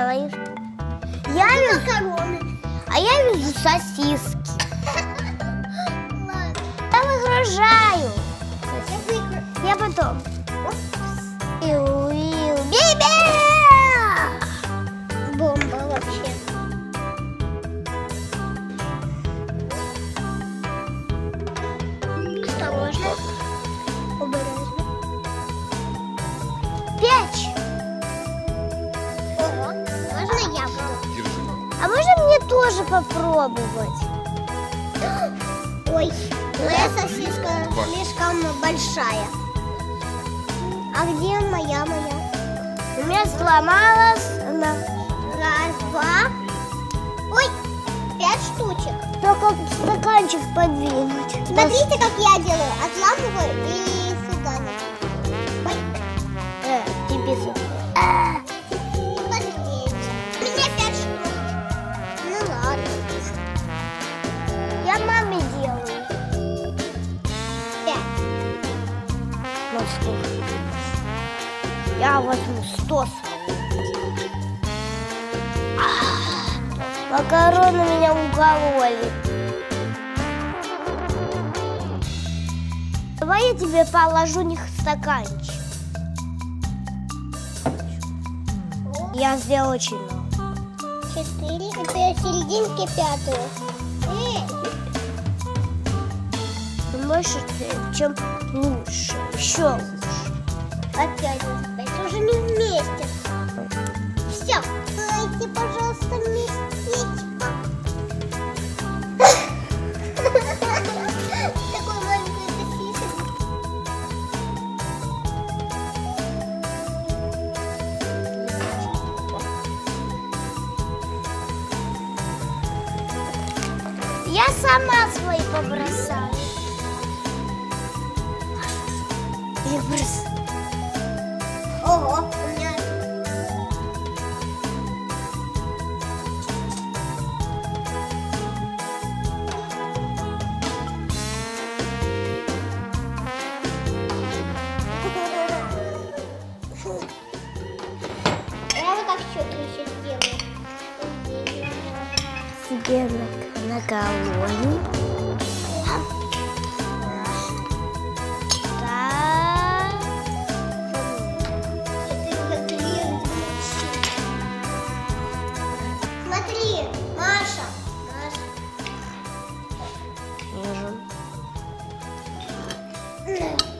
делаешь? Я везу макароны. А я везу сосиски. Ладно. Я выгружаю. Я потом. Бибе! Бомба вообще. Осторожно. Обережно. Печь. Ого, можно я буду? А можно мне тоже попробовать? Ой, моя сосиска слишком большая. А где моя? У меня сломалась она. Раз, два. Ой, 5 штучек. Только стаканчик подвинуть. Смотрите, как я делаю. Отламываю и сюда. Ой. Тебе сюда. Посмотрите. У меня 5 штук. Ну ладно. Я маме делаю. 5. Ну сколько? Я возьму 100. Макароны меня укололи. Давай я тебе положу в них стаканчик. Я сделал очень много. 4, и серединки 5. Больше, чем лучше. Еще лучше. Опять это уже не вместе. Все. Дайте, пожалуйста, местечко. Такой маленький сосисок. Я сама свои побросала. Я бросаю. Ого, у меня... Я вот так щеки еще сделаю. Себе на колонии. Смотри, Маша. Вижу.